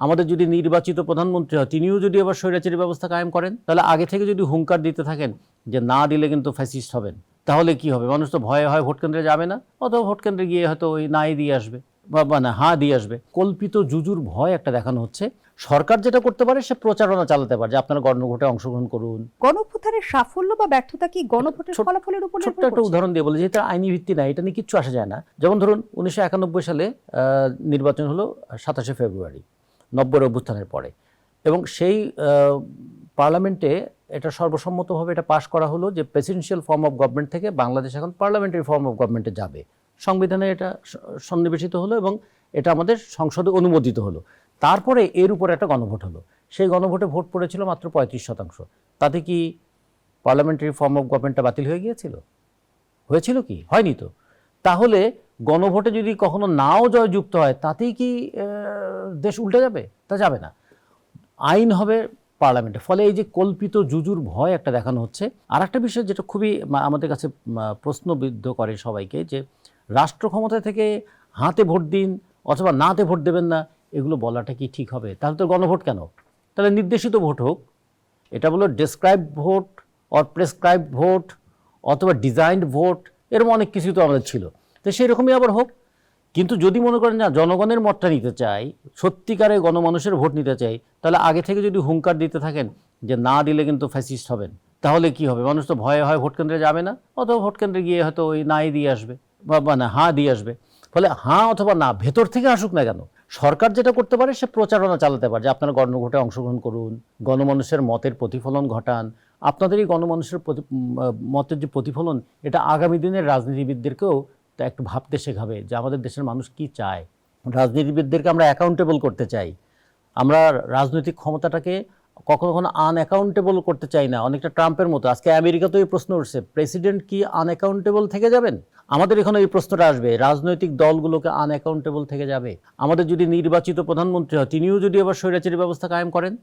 আমাদের যদি নির্বাচিত প্রধানমন্ত্রী হয় তিনিও যদি আবার স্বৈরাচারী ব্যবস্থা কায়েম করেন, তাহলে আগে থেকে যদি হুঙ্কার দিতে থাকেন যে না দিলে কিন্তু ফ্যাসিস্ট হবেন, তাহলে কি হবে? মানুষ তো ভয়ে হয় ভোট কেন্দ্রে যাবে না, অথবা ভোট কেন্দ্রে গিয়ে হয়তো ওই নাই দিয়ে আসবে বা না হ্যাঁ দিয়ে আসবে। কল্পিত জুজুর ভয় একটা দেখানো হচ্ছে। সরকার যেটা করতে পারে সে প্রচারণা চালাতে পারে যে আপনারা গণভোটে অংশগ্রহণ করুন। গণভোটের সাফল্য বা ব্যর্থতা কি গণভোটের ফলাফলের উপর ছোট্ট নির্ভর একটা করছে? উদাহরণ দিয়ে বলে, যেটা আইনি ভিত্তি নাই, এটা নিয়ে কিচ্ছু আসা যায় না। যেমন ধরুন 1991 সালে নির্বাচন হলো 27শে ফেব্রুয়ারি 90-এর অভ্যুত্থানের পরে, এবং সেই পার্লামেন্টে এটা সর্বসম্মতভাবে এটা পাশ করা হলো যে প্রেসিডেন্সিয়াল ফর্ম অফ গভর্নমেন্ট থেকে বাংলাদেশ এখন পার্লামেন্টারি ফর্ম অফ গভর্নমেন্টে যাবে। সংবিধানে এটা সন্নিবেশিত হলো এবং এটা আমাদের সংসদে অনুমোদিত হলো। তারপরে এর উপর একটা গণভোট হলো। সেই গণভোটে ভোট পড়েছিল মাত্র 35%। তাতে কি পার্লামেন্টারি ফর্ম অফ গভর্নমেন্টটা বাতিল হয়ে গিয়েছিল? হয়েছিল কি? হয়নি তো। তাহলে গণভোটে যদি কখনো নাও জয়যুক্ত হয় তাতেই কি দেশ উল্টে যাবে? তা যাবে না। আইন হবে পার্লামেন্টে। ফলে এই যে কল্পিত জুজুর ভয় একটা দেখানো হচ্ছে। আর একটা বিষয় যেটা খুবই আমাদের কাছে প্রশ্নবিদ্ধ করে সবাইকে, যে রাষ্ট্র ক্ষমতা থেকে হাতে ভোট দিন অথবা নাতে ভোট দেবেন না, এগুলো বলাটা কি ঠিক হবে? তাহলে তো গণভোট কেন? তাহলে নির্দেশিত ভোট হোক। এটা বলো describe vote or prescribe vote অথবা ডিজাইনড ভোট, এরকম অনেক কিছু তো আমাদের ছিল। তো সেই রকমই আবার হোক। কিন্তু যদি মনে করেন না জনগণের মতটা নিতে চাই, সত্যিকারে গণমানুষের ভোট নিতে চাই, তাহলে আগে থেকে যদি হুঙ্কার দিতে থাকেন যে না দিলে কিন্তু ফ্যাসিস্ট হবেন, তাহলে কি হবে? মানুষ তো ভয়ে হয় ভোট কেন্দ্রে যাবে না, অথবা ভোট কেন্দ্রে গিয়ে হয়তো ওই নাই দিয়ে আসবে বা না হ্যাঁ দিয়ে আসবে। ফলে হ্যাঁ অথবা না ভেতর থেকে আসুক না কেন, সরকার যেটা করতে পারে সে প্রচারণা চালাতে পারে যে আপনারা গণভোটে অংশগ্রহণ করুন, গণমানুষের মতের প্রতিফলন ঘটান। আপনাদের এই গণমানুষের মতের যে প্রতিফলন, এটা আগামী দিনের রাজনীতিবিদদেরকেও তা একটু ভাবতে শেখাবে যে আমাদের দেশের মানুষ কি চায়। রাজনীতিবিদদেরকে আমরা অ্যাকাউন্টেবল করতে চাই। আমরা রাজনৈতিক ক্ষমতাটাকে কখনো কখনো আনঅ্যাকাউন্টেবল করতে চাই না, অনেকটা ট্রাম্পের মতো। আজকে আমেরিকাতেও এই প্রশ্ন উঠছে, প্রেসিডেন্ট কি আনঅ্যাকাউন্টেবল থেকে যাবেন? আমাদের এখানে এই প্রশ্নটা আসবে, রাজনৈতিক দলগুলোকে আনঅ্যাকাউন্টেবল থেকে যাবে? আমাদের যদি নির্বাচিত প্রধানমন্ত্রী হয় তিনিও যদি আবার স্বৈরাচারী ব্যবস্থা কায়েম করেন,